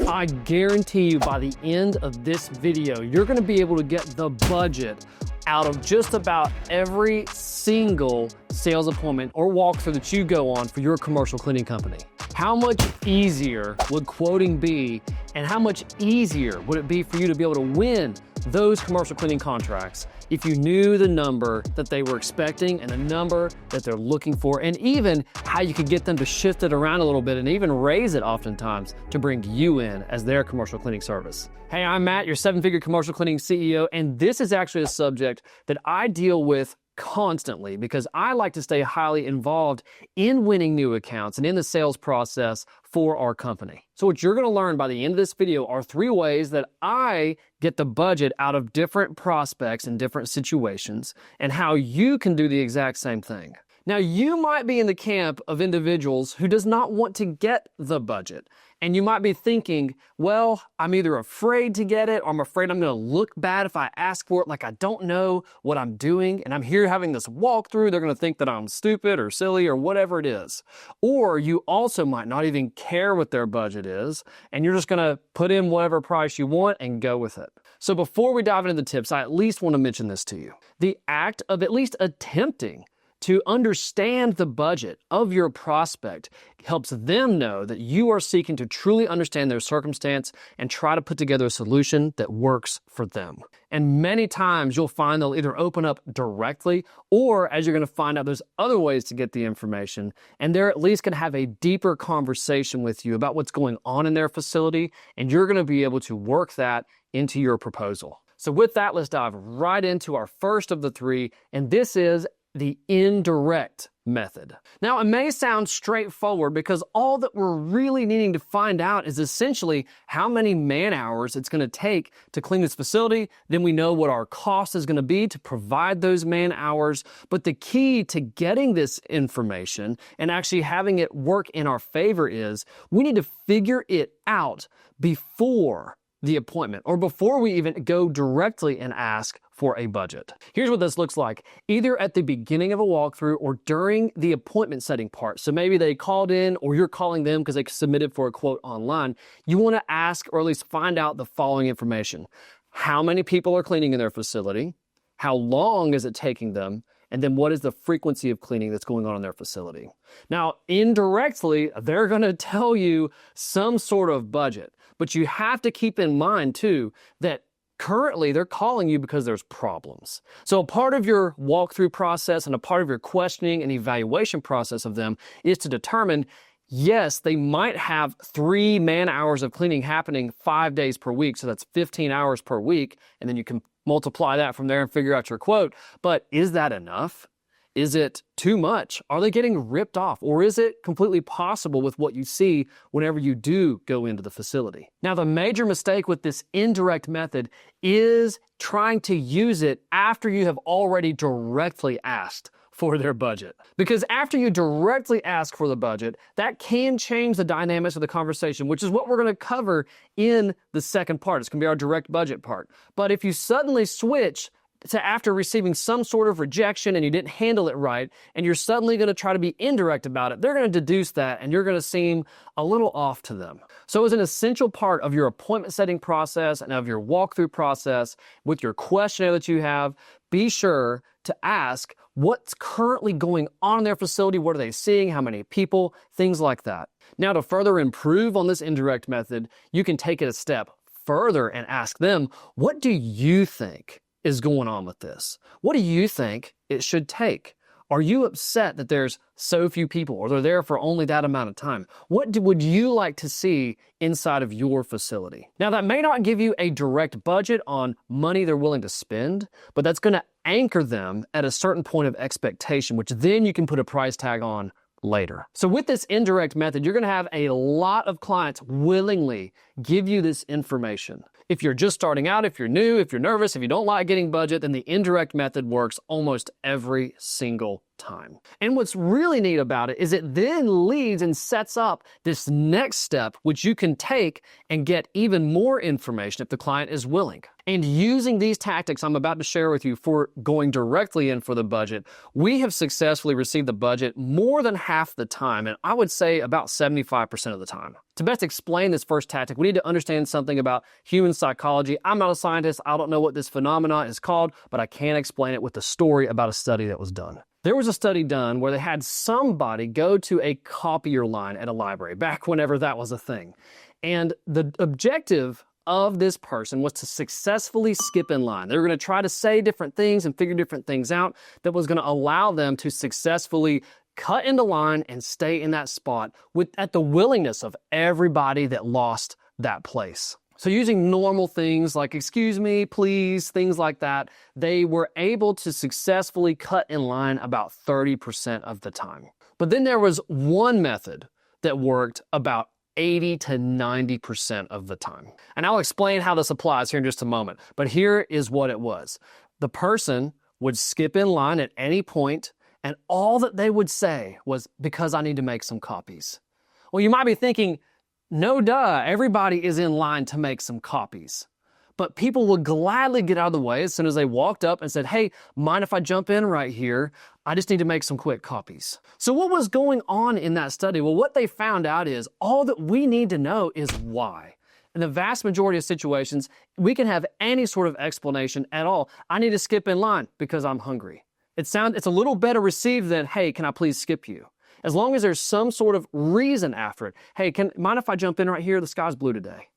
I guarantee you by the end of this video, you're gonna be able to get the budget out of just about every single sales appointment or walkthrough that you go on for your commercial cleaning company. How much easier would quoting be, and how much easier would it be for you to be able to win those commercial cleaning contracts if you knew the number that they were expecting and the number that they're looking for, and even how you could get them to shift it around a little bit and even raise it oftentimes to bring you in as their commercial cleaning service. Hey, I'm Matt, your seven-figure commercial cleaning CEO, and this is actually a subject that I deal with constantly because I like to stay highly involved in winning new accounts and in the sales process for our company. So what you're going to learn by the end of this video are 3 ways that I get the budget out of different prospects in different situations and how you can do the exact same thing. Now, you might be in the camp of individuals who does not want to get the budget. And you might be thinking, well, I'm either afraid to get it or I'm afraid I'm going to look bad if I ask for it, like I don't know what I'm doing. And I'm here having this walkthrough. They're going to think that I'm stupid or silly or whatever it is. Or you also might not even care what their budget is. And you're just going to put in whatever price you want and go with it. So before we dive into the tips, I at least want to mention this to you. The act of at least attempting to understand the budget of your prospect helps them know that you are seeking to truly understand their circumstance and try to put together a solution that works for them. And many times you'll find they'll either open up directly, or as you're going to find out, there's other ways to get the information, and they're at least going to have a deeper conversation with you about what's going on in their facility, and you're going to be able to work that into your proposal. So with that, let's dive right into our first of the 3, and this is the indirect method. Now, it may sound straightforward because all that we're really needing to find out is essentially how many man hours it's going to take to clean this facility. Then we know what our cost is going to be to provide those man hours. But the key to getting this information and actually having it work in our favor is we need to figure it out before the appointment or before we even go directly and ask for a budget. Here's what this looks like, either at the beginning of a walkthrough or during the appointment setting part. So maybe they called in or you're calling them because they submitted for a quote online. You want to ask or at least find out the following information. How many people are cleaning in their facility? How long is it taking them? And then what is the frequency of cleaning that's going on in their facility? Now, indirectly, they're going to tell you some sort of budget, but you have to keep in mind too that currently they're calling you because there's problems. So a part of your walkthrough process and a part of your questioning and evaluation process of them is to determine, yes, they might have 3 man hours of cleaning happening 5 days per week. So that's 15 hours per week. And then you can multiply that from there and figure out your quote. But is that enough? Is it too much? Are they getting ripped off? Or is it completely possible with what you see whenever you do go into the facility? Now, the major mistake with this indirect method is trying to use it after you have already directly asked for their budget. Because after you directly ask for the budget, that can change the dynamics of the conversation, which is what we're going to cover in the second part. It's going to be our direct budget part. But if you suddenly switch to after receiving some sort of rejection and you didn't handle it right, and you're suddenly going to try to be indirect about it, they're going to deduce that and you're going to seem a little off to them. So as an essential part of your appointment setting process and of your walkthrough process with your questionnaire that you have, be sure to ask what's currently going on in their facility, what are they seeing, how many people, things like that. Now, to further improve on this indirect method, you can take it a step further and ask them, what do you think is going on with this? What do you think it should take? Are you upset that there's so few people or they're there for only that amount of time? What would you like to see inside of your facility? Now, that may not give you a direct budget on money they're willing to spend, but that's going to anchor them at a certain point of expectation, which then you can put a price tag on later. So with this indirect method, you're going to have a lot of clients willingly give you this information. If you're just starting out, if you're new, if you're nervous, if you don't like getting budget, then the indirect method works almost every single time. And what's really neat about it is it then leads and sets up this next step, which you can take and get even more information if the client is willing. And using these tactics I'm about to share with you for going directly in for the budget, we have successfully received the budget more than half the time, and I would say about 75% of the time. To best explain this first tactic, we need to understand something about human psychology. I'm not a scientist. I don't know what this phenomenon is called, but I can explain it with a story about a study that was done. There was a study done where they had somebody go to a copier line at a library, back whenever that was a thing. And the objective of this person was to successfully skip in line. They were going to try to say different things and figure different things out that was going to allow them to successfully cut into line and stay in that spot at the willingness of everybody that lost that place. So using normal things like excuse me, please, things like that, they were able to successfully cut in line about 30% of the time. But then there was one method that worked about 80 to 90% of the time. And I'll explain how this applies here in just a moment. But here is what it was. The person would skip in line at any point, and all that they would say was, because I need to make some copies. Well, you might be thinking, no duh, everybody is in line to make some copies. But people would gladly get out of the way as soon as they walked up and said, hey, mind if I jump in right here? I just need to make some quick copies. So what was going on in that study? Well, what they found out is all that we need to know is why. In the vast majority of situations, we can have any sort of explanation at all. I need to skip in line because I'm hungry. It's a little better received than, hey, can I please skip you? As long as there's some sort of reason after it. Hey, mind if I jump in right here? The sky's blue today.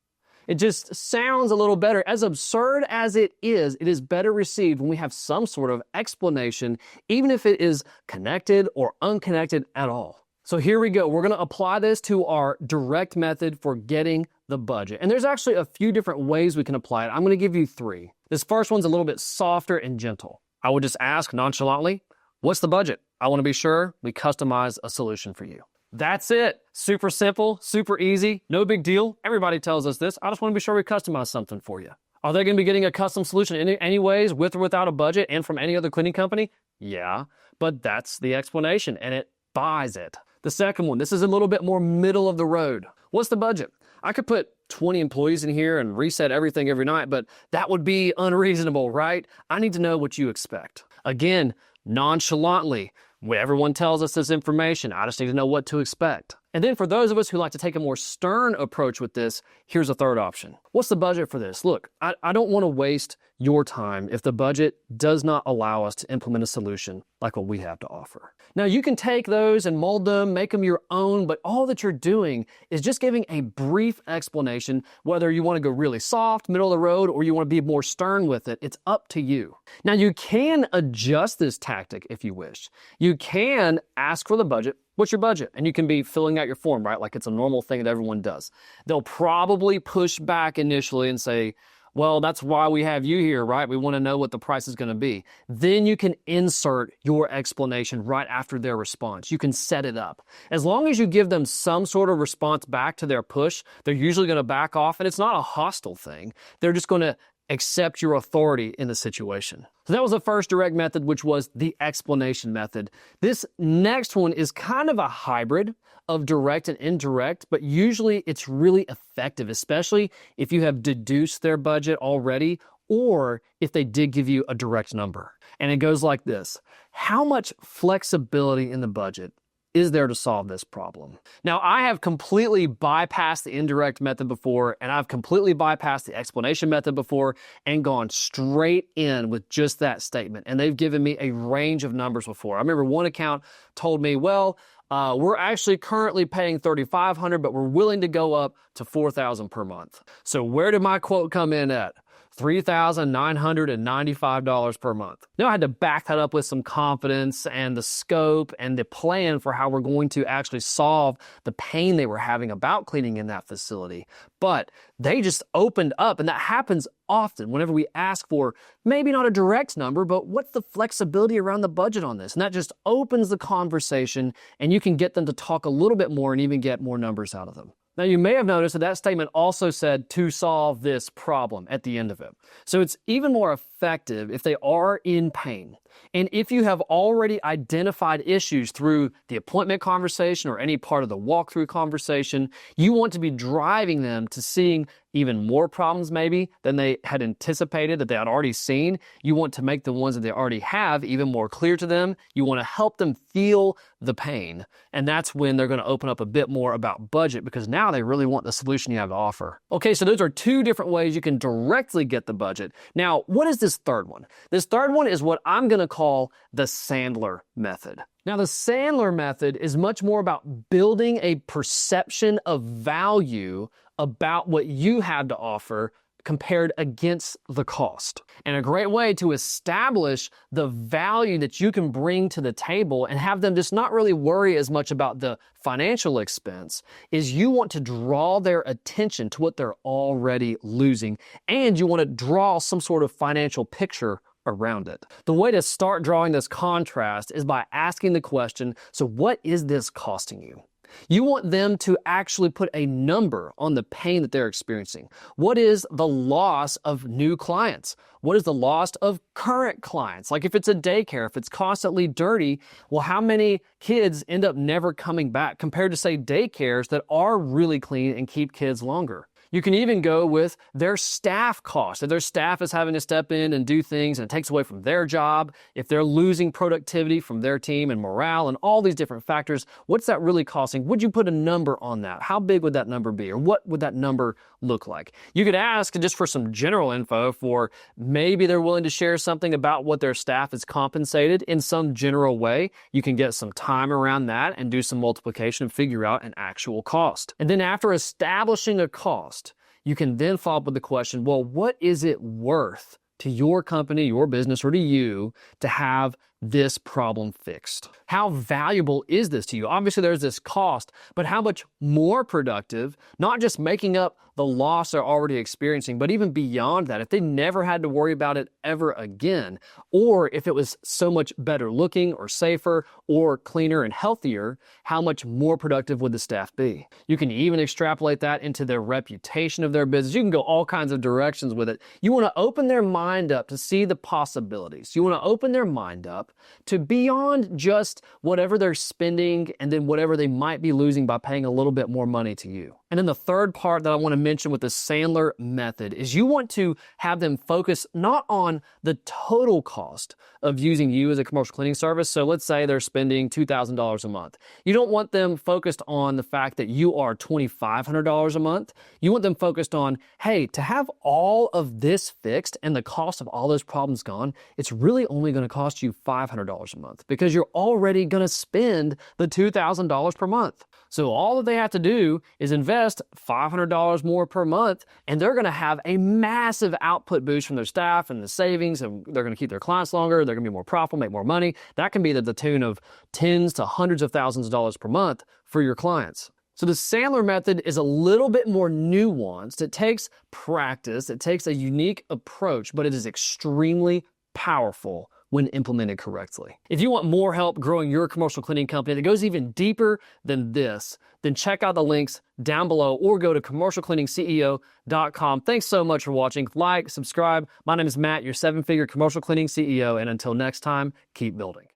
It just sounds a little better. As absurd as it is better received when we have some sort of explanation, even if it is connected or unconnected at all. So here we go. We're going to apply this to our direct method for getting the budget. And there's actually a few different ways we can apply it. I'm going to give you 3. This first one's a little bit softer and gentle. I would just ask nonchalantly, what's the budget? I want to be sure we customize a solution for you. That's it. Super simple, super easy, no big deal. Everybody tells us this. I just want to be sure we customize something for you. Are they going to be getting a custom solution anyways, with or without a budget and from any other cleaning company? Yeah, but that's the explanation and it buys it. The second one, this is a little bit more middle of the road. What's the budget? I could put 20 employees in here and reset everything every night, but that would be unreasonable, right? I need to know what you expect. Again, nonchalantly, when everyone tells us this information, I just need to know what to expect. And then for those of us who like to take a more stern approach with this, here's a third option. What's the budget for this? Look, I don't want to waste your time if the budget does not allow us to implement a solution like what we have to offer. Now, you can take those and mold them, make them your own, but all that you're doing is just giving a brief explanation, whether you want to go really soft, middle of the road, or you want to be more stern with it. It's up to you. Now, you can adjust this tactic if you wish. You can ask for the budget. What's your budget? And you can be filling out your form, right? Like it's a normal thing that everyone does. They'll probably push back initially and say, well, that's why we have you here, right? We want to know what the price is going to be. Then you can insert your explanation right after their response. You can set it up. As long as you give them some sort of response back to their push, they're usually going to back off, and it's not a hostile thing. They're just going to accept your authority in the situation. So that was the first direct method, which was the explanation method. This next one is kind of a hybrid of direct and indirect, but usually it's really effective, especially if you have deduced their budget already or if they did give you a direct number. And it goes like this. How much flexibility in the budget is there to solve this problem? Now, I have completely bypassed the indirect method before, and I've completely bypassed the explanation method before and gone straight in with just that statement. And they've given me a range of numbers before. I remember one account told me, well, we're actually currently paying $3,500, but we're willing to go up to $4,000 per month. So where did my quote come in at? $3,995 per month. Now I had to back that up with some confidence and the scope and the plan for how we're going to actually solve the pain they were having about cleaning in that facility. But they just opened up, and that happens often whenever we ask for maybe not a direct number, but what's the flexibility around the budget on this? And that just opens the conversation, and you can get them to talk a little bit more and even get more numbers out of them. Now, you may have noticed that that statement also said to solve this problem at the end of it. So it's even more effective if they are in pain. And if you have already identified issues through the appointment conversation or any part of the walkthrough conversation, you want to be driving them to seeing even more problems maybe than they had anticipated that they had already seen. You want to make the ones that they already have even more clear to them. You want to help them feel the pain. And that's when they're going to open up a bit more about budget, because now they really want the solution you have to offer. Okay, so those are two different ways you can directly get the budget. Now, what is this third one? This third one is what I'm going to call the Sandler method. Now, the Sandler method is much more about building a perception of value about what you have to offer compared against the cost. And a great way to establish the value that you can bring to the table and have them just not really worry as much about the financial expense is you want to draw their attention to what they're already losing, and you want to draw some sort of financial picture around it. The way to start drawing this contrast is by asking the question, so what is this costing you? You want them to actually put a number on the pain that they're experiencing. What is the loss of new clients? What is the loss of current clients? Like if it's a daycare, if it's constantly dirty, well, how many kids end up never coming back compared to, say, daycares that are really clean and keep kids longer? You can even go with their staff costs. If their staff is having to step in and do things and it takes away from their job, if they're losing productivity from their team and morale and all these different factors, what's that really costing? Would you put a number on that? How big would that number be? Or what would that number look like? You could ask just for some general info for maybe they're willing to share something about what their staff is compensated in some general way. You can get some time around that and do some multiplication and figure out an actual cost. And then after establishing a cost, you can then follow up with the question, well, what is it worth to your company, your business, or to you to have this problem fixed? How valuable is this to you? Obviously, there's this cost, but how much more productive, not just making up the loss they're already experiencing, but even beyond that, if they never had to worry about it ever again, or if it was so much better looking or safer or cleaner and healthier, how much more productive would the staff be? You can even extrapolate that into their reputation of their business. You can go all kinds of directions with it. You want to open their mind up to see the possibilities. You want to open their mind up to beyond just whatever they're spending and then whatever they might be losing by paying a little bit more money to you. And then the third part that I want to mention with the Sandler method is you want to have them focus not on the total cost of using you as a commercial cleaning service. So let's say they're spending $2,000 a month. You don't want them focused on the fact that you are $2,500 a month. You want them focused on, hey, to have all of this fixed and the cost of all those problems gone, it's really only going to cost you $500 a month because you're already going to spend the $2,000 per month. So all that they have to do is invest $500 more per month, and they're going to have a massive output boost from their staff and the savings, and they're going to keep their clients longer. They're going to be more profitable, make more money. That can be to the tune of tens to hundreds of thousands of dollars per month for your clients. So the Sandler method is a little bit more nuanced. It takes practice. It takes a unique approach, but it is extremely powerful when implemented correctly. If you want more help growing your commercial cleaning company that goes even deeper than this, then check out the links down below or go to commercialcleaningsceo.com. Thanks so much for watching. Like, subscribe. My name is Matt, your 7-figure commercial cleaning CEO, and until next time, keep building.